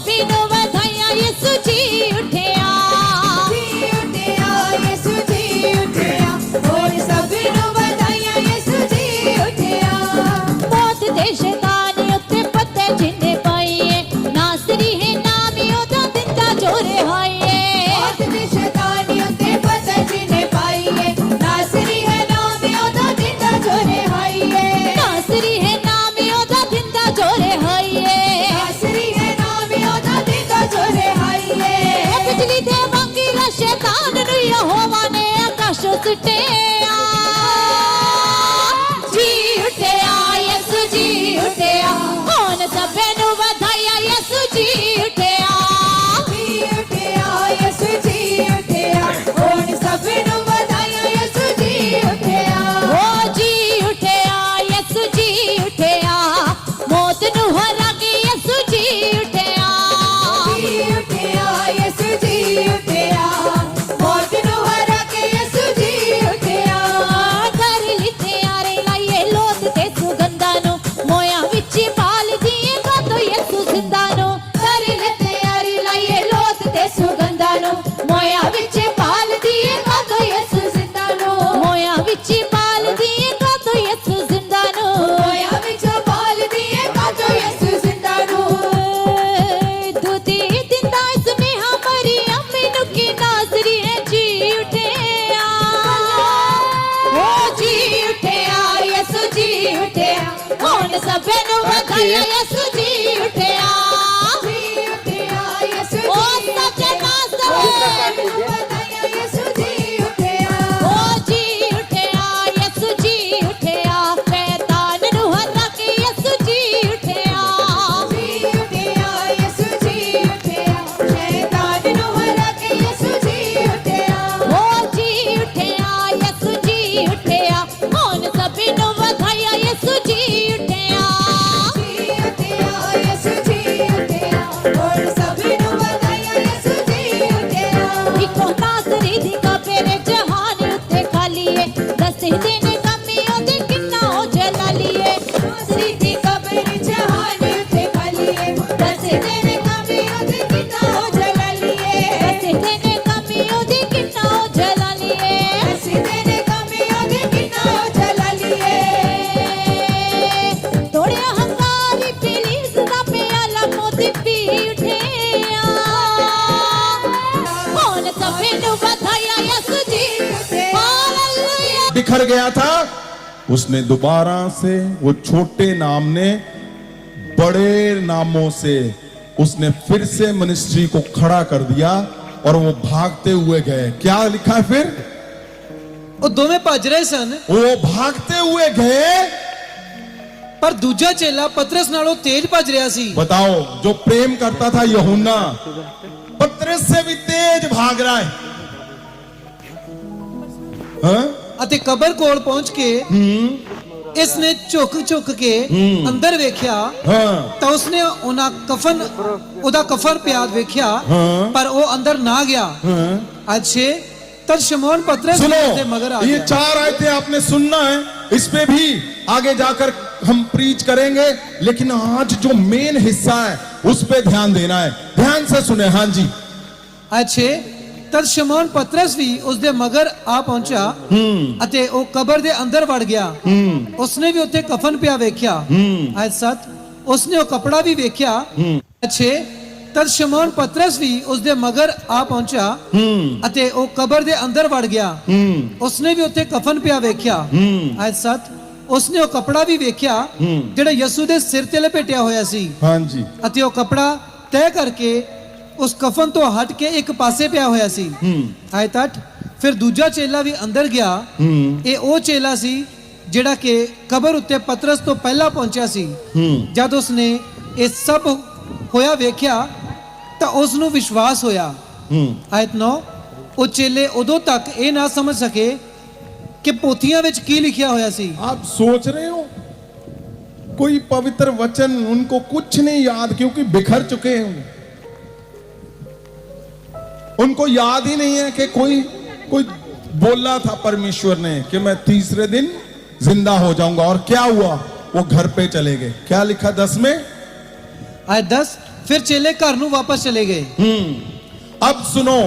सभी नु बधाइयां यीशु जी उठिया यीशु जी उठिया और सभी नु बधाइयां यीशु जी उठिया मौत दे शैतान उत्ते पत्ते जिन्ने पाईए नासरी है नाम ओदा दिंदा जोरे हाईए मौत दे शैतान उत्ते पत्ते जिन्ने पाईए नासरी है नाम ओदा दिंदा जोरे हाईए नासरी है नाम ओदा दिंदा जोरे हाईए नासरी है नाम ओदा दिंदा जोरे हाईए बिजली दे वांगी शैतान नु यहोवा ने आकाश सुटिया जी उठिया यीशु जी उठिया कौन सभे नु बधाइयां यीशु जी उठिया यीशु जी उठिया कौन सभे नु बधाइयां यीशु जी उठिया ओ जी उठिया यीशु जी उठिया मौत नु हरा के यीशु जी उठिया यीशु जी उठिया मौत नु हरा के यीशु जी उठिया कर ली तैयारी लाइए लोथ ते सुगंधा नु मोया विच पाल दिए का तो यीशु जिंदा नु कर ली तैयारी लाइए लोथ ते सुगंधा नु मोया विच पाल दिए का तो यीशु जिंदा नु मोया विच पाल दिए का तो यीशु जिंदा नु मोया विच पाल दिए का तो यीशु जिंदा नु दूती दिंदा इसमें हमारी अम्मी नु की नाज़री है जी उठिया ओ जी उठिया यीशु जी उठिया कौन सभे नु बधाइयां यीशु जी उठिया यीशु ओ सच्चे नाज़री बधाइयां यीशु जी उठिया ओ जी उठिया यीशु जी उठिया शैतान नु हरा के यीशु जी उठिया यीशु जी उठिया शैतान नु हरा के यीशु जी उठिया ओ जी उठिया यीशु जी उठिया कौन सभी नु बधाइयां यीशु जी उठिया यीशु जी उठिया और सभी नु बधाइयां यीशु जी उठिया इको नासरी दी कबरे जहान उत्ते खाली है दस दिन कमी ओदे किन्ना हो जला लिए नासरी दी कबरे जहान उत्ते खाली है दस दिन कमी ओदे किन्ना हो जला लिए दस दिन कमी ओदे किन्ना हो जला लिए दस दिन कमी ओदे किन्ना हो जला लिए थोड़े हंगारी पुलिस दा प्याला मोती पी उठिया कौन सभे नु बधाइयां यीशु जी हालेलुया बिखर गया था, उसने दोबारा से वो छोटे नाम ने बड़े नामों से उसने फिर से मिनिस्ट्री को खड़ा कर दिया और वो भागते हुए गए। क्या लिखा है फिर? ਉਹ ਦੋਵੇਂ ਭੱਜ ਰਹੇ ਸਨ वो भागते हुए गए। ਪਰ ਦੂਜਾ ਚੇਲਾ ਪਤਰਸ ਨਾਲੋਂ ਤੇਜ਼ ਭੱਜ ਰਿਹਾ ਸੀ। बताओ, जो प्रेम करता था यूहन्ना पतरस से भी तेज भाग रहा है। हाँ? ਅਤੇ ਕਬਰ ਕੋਲ ਪਹੁੰਚ ਕੇ ਇਸ ਨੇ ਝੁਕ ਕੇ ਅੰਦਰ ਵੇਖਿਆ हाँ, ਤਾਂ ਉਸਨੇ ਉਹਦਾ ਕਫਨ ਪਿਆ ਵੇਖਿਆ हाँ। ਪਰ ਉਹ ਅੰਦਰ ਨਾ ਗਿਆ। हाँ। ਅੱਛੇ तब शमौन पतरस सुनो, उसके मगर आ ये गया। 4 आयतें आपने सुनना है, इस पे भी आगे जाकर हम प्रीच करेंगे, लेकिन आज जो मेन हिस्सा है उस पे ध्यान देना है। ध्यान से सुने। हाँ जी। ਅੱਛੇ ਤਦ ਸ਼ਮੌਨ ਪਤਰਸ ਵੀ ਉਸਦੇ ਮਗਰ ਆ ਪਹੁੰਚਾ ਅਤੇ ਉਹ ਕਬਰ ਦੇ ਅੰਦਰ ਵੜ ਗਿਆ। ਉਸਨੇ ਵੀ ਉੱਥੇ ਕਫਨ ਪਿਆ ਵੇਖਿਆ। ਐ ਸਤ ਉਸਨੇ ਉਹ ਕਪੜਾ ਵੀ ਵੇਖਿਆ। ਅੱਛੇ ਤਦ ਸ਼ਮੌਨ ਪਤਰਸ ਵੀ ਉਸਦੇ ਮਗਰ ਆ ਪਹੁੰਚਾ ਅਤੇ ਉਹ ਕਬਰ ਦੇ ਅੰਦਰ ਵੜ ਗਿਆ। ਉਸਨੇ ਵੀ ਉੱਥੇ ਕਫਨ ਪਿਆ ਵੇਖਿਆ। ਐ ਸਤ ਉਸਨੇ ਉਹ ਕਪੜਾ ਵੀ ਵੇਖਿਆ ਜਿਹੜਾ ਯਿਸੂ ਦੇ ਸਿਰ ਤੇ ਲਪੇਟਿਆ ਹੋਇਆ ਸੀ। हाँ जी। ਅਤੇ ਉਹ ਕਪੜਾ ਤੈਅ ਕਰਕੇ ਉਸ ਕਫਨ ਤੋਂ ਹਟ ਕੇ ਇੱਕ ਪਾਸੇ ਪਿਆ ਹੋਇਆ ਸੀ। ਆਇਤ 8 ਫਿਰ ਦੂਜਾ ਚੇਲਾ ਵੀ ਅੰਦਰ ਗਿਆ। ਇਹ ਉਹ ਚੇਲਾ ਸੀ ਜਿਹੜਾ ਕਿ ਕਬਰ ਉੱਤੇ ਪਤਰਸ ਤੋਂ ਪਹਿਲਾਂ ਪਹੁੰਚਿਆ ਸੀ। ਜਦ ਉਸਨੇ ਇਹ ਸਭ ਹੋਇਆ ਵੇਖਿਆ ਤਾਂ ਉਸ ਨੂੰ ਵਿਸ਼ਵਾਸ ਹੋਇਆ। ਆਇਤ 9 ਉਹ ਚੇਲੇ ਉਦੋਂ ਤੱਕ ਇਹ ਨਾ ਸਮਝ ਸਕੇ कि पोथियां विच की लिखिया होया सी। आप सोच रहे हो कोई पवित्र वचन उनको कुछ नहीं याद, क्योंकि बिखर चुके हैं। उनको याद ही नहीं है कि कोई बोला था परमेश्वर ने कि मैं तीसरे दिन जिंदा हो जाऊंगा, और क्या हुआ? वो घर पे चले गए। क्या लिखा 10 में? आयत 10 ਫਿਰ ਚੇਲੇ ਘਰ ਨੂੰ ਵਾਪਸ ਚਲੇ ਗਏ। अब सुनो,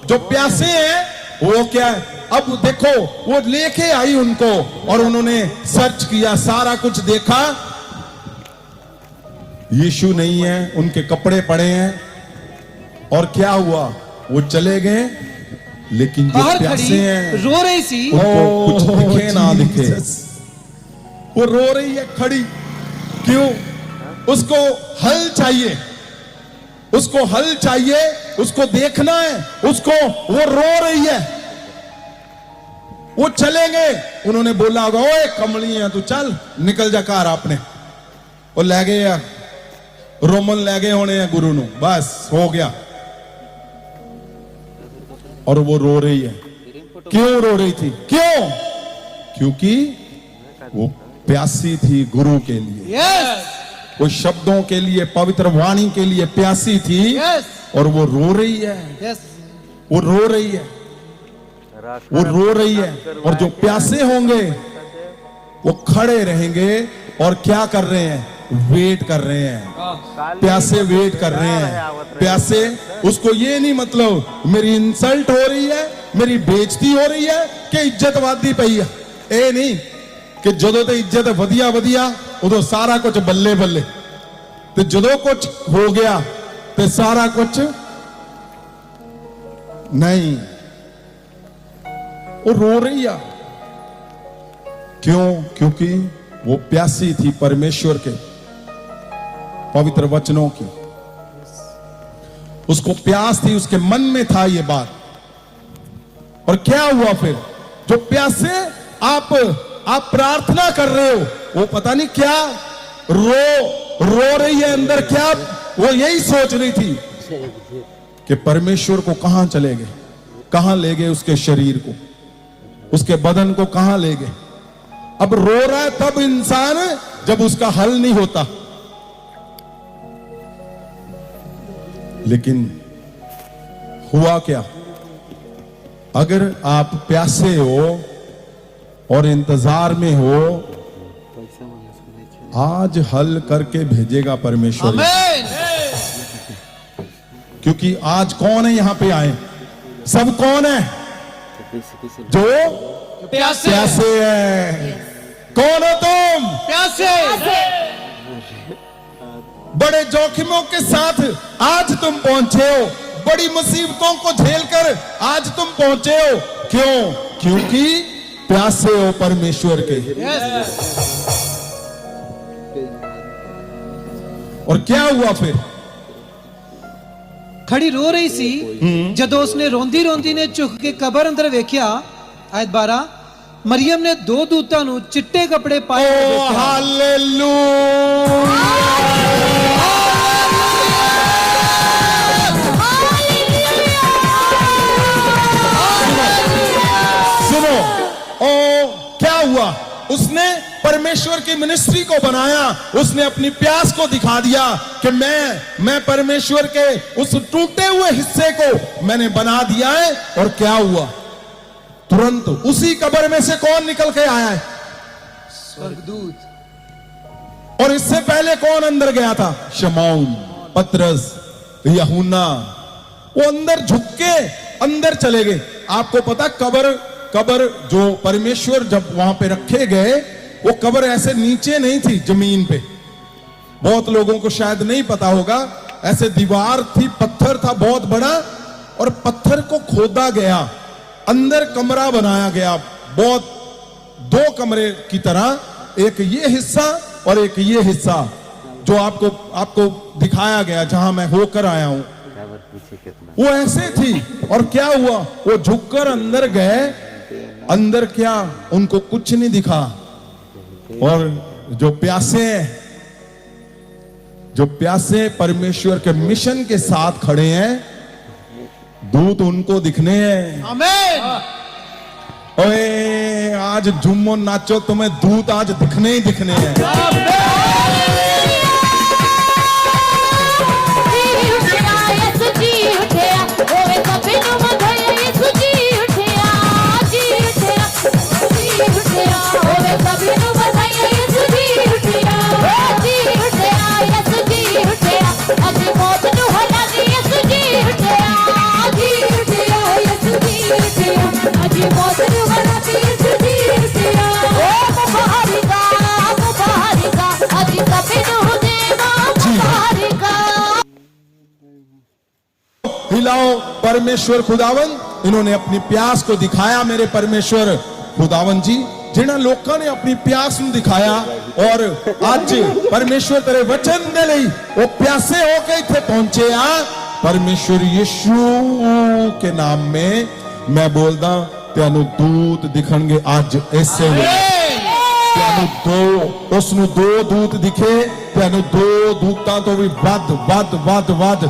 जो प्यासे हैं वो क्या है, अब देखो वो लेके आई उनको और उन्होंने सर्च किया, सारा कुछ देखा, यीशु नहीं है, उनके कपड़े पड़े हैं। और क्या हुआ, वो चले गए, लेकिन जो बाहर प्यासे खड़ी हैं रो रही सी। उनको कुछ दिखे ना दिखे, वो रो रही है खड़ी। क्यों? उसको हल चाहिए, उसको हल चाहिए, उसको देखना है, उसको, वो रो रही है। वो चले गए, उन्होंने बोला होगा, ओए कमली है तू, चल निकल जा घर अपने। वो ले गए यार, रोमन ले गए होने हैं गुरु नु, बस हो गया। और वो रो रही है। क्यों रो रही थी? क्यों? क्योंकि वो प्यासी थी गुरु के लिए, यस वो शब्दों के लिए, पवित्र वाणी के लिए प्यासी थी। यस और वो रो रही है, यस वो रो रही है, वो रो रही है। और जो प्यासे होंगे वो खड़े रहेंगे और क्या कर रहे हैं? वेट कर रहे हैं। प्यासे वेट कर रहे हैं। प्यासे, उसको ये नहीं मतलब मेरी इंसल्ट हो रही है, मेरी बेइज्जती हो रही है कि इज्जत वादी पई है। ए नहीं कि जदों ते इज्जत वधिया वधिया उदों सारा कुछ बल्ले बल्ले, ते जदों कुछ हो गया ते सारा कुछ नहीं। वो रो रही है। क्यों? क्योंकि वो प्यासी थी परमेश्वर के पवित्र वचनों की, उसको प्यास थी, उसके मन में था ये बात। और क्या हुआ फिर? जो प्यासे आप प्रार्थना कर रहे हो, वो पता नहीं क्या रो रही है अंदर, क्या वो यही सोच रही थी कि परमेश्वर को कहां चले गए, कहां ले गए उसके शरीर को, उसके बदन को कहां ले गए। अब रो रहा है तब इंसान जब उसका हल नहीं होता। लेकिन हुआ क्या? अगर आप प्यासे हो और इंतजार में हो, आज हल करके भेजेगा परमेश्वर। आमीन। क्योंकि आज कौन है यहां पे आए? सब कौन है? जो प्यासे प्यासे है। कौन हो तुम? प्यासे बड़े जोखिमों के साथ आज तुम पहुंचे हो, बड़ी मुसीबतों को झेलकर आज तुम पहुंचे हो। क्यों? क्योंकि प्यासे हो परमेश्वर के। और क्या हुआ फिर? खड़ी रो रही सी, ਜਦੋਂ ਉਸਨੇ ਰੋਂਦੀ ਰੋਂਦੀ ਨੇ ਝੁਕ ਕੇ ਕਬਰ ਅੰਦਰ ਵੇਖਿਆ। ਆਇਤ 12, ਮਰੀਮ ਨੇ ਦੋ ਦੂਤਾਂ ਨੂੰ ਚਿੱਟੇ ਕੱਪੜੇ ਪਾਏ ਹੋਏ ओ ਵੇਖਿਆ। हालेलुया! सुनो, ओ क्या हुआ? उसने परमेश्वर की मिनिस्ट्री को बनाया, उसने अपनी प्यास को दिखा दिया कि मैं परमेश्वर के उस टूटे हुए हिस्से को मैंने बना दिया है। और क्या हुआ? तुरंत उसी कब्र में से कौन निकल के आया है? स्वर्गदूत। और इससे पहले कौन अंदर गया था? शमौन, पतरस, यूहन्ना। वो अंदर झुक के अंदर चले गए। आपको पता, कब्र जो परमेश्वर जब वहां पे रखे गए, वो कब्र ऐसे नीचे नहीं थी जमीन पे। बहुत लोगों को शायद नहीं पता होगा, ऐसे दीवार थी, पत्थर था बहुत बड़ा, और पत्थर को खोदा गया, अंदर कमरा बनाया गया, बहुत दो कमरे की तरह, एक ये हिस्सा और एक ये हिस्सा जो आपको दिखाया गया, जहां मैं होकर आया हूं। वो ऐसे थी। और क्या हुआ? वो झुककर अंदर गए। अंदर क्या? उनको कुछ नहीं दिखा। और जो प्यासे परमेश्वर के मिशन के साथ खड़े हैं, दूत उनको दिखने हैं। आमीन। ओए, आज झूमो नाचो, तुम्हें दूत आज दिखने ही दिखने हैं। ਅੱਜ मौत नू हरा के यीशु जी उठिया मुबारका मुबारका अज सभी नू देवा मुबारका हिलाओ परमेश्वर खुदावन, इन्होंने अपनी प्यास को दिखाया मेरे परमेश्वर खुदावन जी, जिन्हां लोकां ने अपनी प्यास ਨੂੰ दिखाया और ਅੱਜ परमेश्वर तेरे वचन ਦੇ ਲਈ ਉਹ प्यासे होके ਇੱਥੇ पहुंचे आ। परमेश्वर यीशु के नाम में मैं बोलदा ਤੈਨੂੰ ਦੂਤ ਦਿਖਣਗੇ ਅੱਜ ਇਸੇ ਵੇਲੇ। ਤੈਨੂੰ ਉਸ ਨੂੰ ਦੋ ਦੂਤ ਦਿਖੇ, ਤੈਨੂੰ ਦੋ ਦੂਤਾਂ ਤੋਂ ਵੀ ਵੱਧ ਵੱਧ ਵੱਧ ਵੱਧ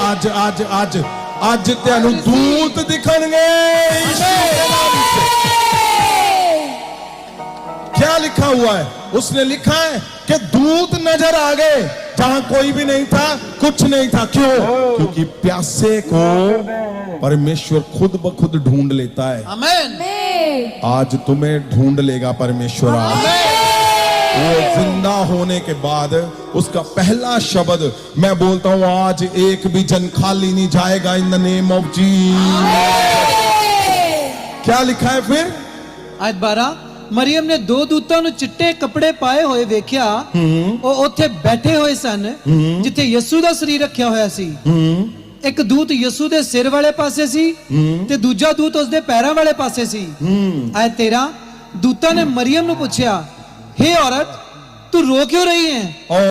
ਅੱਜ ਅੱਜ ਅੱਜ ਅੱਜ ਤੈਨੂੰ ਦੂਤ ਦਿਖਣਗੇ यीशु के नाम से। क्या लिखा हुआ है? उसने लिखा है कि दूत नजर आ गए जहां कोई भी नहीं था, कुछ नहीं था। क्यों? क्योंकि प्यासे को परमेश्वर खुद ब खुद ढूंढ लेता है। आमेन। आज तुम्हें ढूंढ लेगा परमेश्वर। आज वो जिंदा होने के बाद उसका पहला शब्द मैं बोलता हूं, आज एक भी जन खाली नहीं जाएगा in the name of Jesus. क्या लिखा है फिर? आयत 12 ਮਰੀਮ ਨੇ ਦੋ ਦੂਤਾਂ ਨੂੰ ਚਿੱਟੇ ਕੱਪੜੇ ਪਾਏ ਹੋਏ ਵੇਖਿਆ। ਉਹ ਉੱਥੇ ਬੈਠੇ ਹੋਏ ਸਨ ਜਿੱਥੇ ਯਿਸੂ ਦਾ ਸਰੀਰ ਰੱਖਿਆ ਹੋਇਆ ਸੀ। ਇੱਕ ਦੂਤ ਯਿਸੂ ਦੇ ਸਿਰ ਵਾਲੇ ਪਾਸੇ ਸੀ ਤੇ ਦੂਜਾ ਦੂਤ ਉਸਦੇ ਪੈਰਾਂ ਵਾਲੇ ਪਾਸੇ ਸੀ। ਆਇਤ 13 ਦੂਤਾਂ ਨੇ ਮਰੀਮ ਨੂੰ ਪੁੱਛਿਆ, ਹੇ ਔਰਤ ਤੂੰ ਰੋ ਕਿਉਂ ਰਹੀ ਹੈ?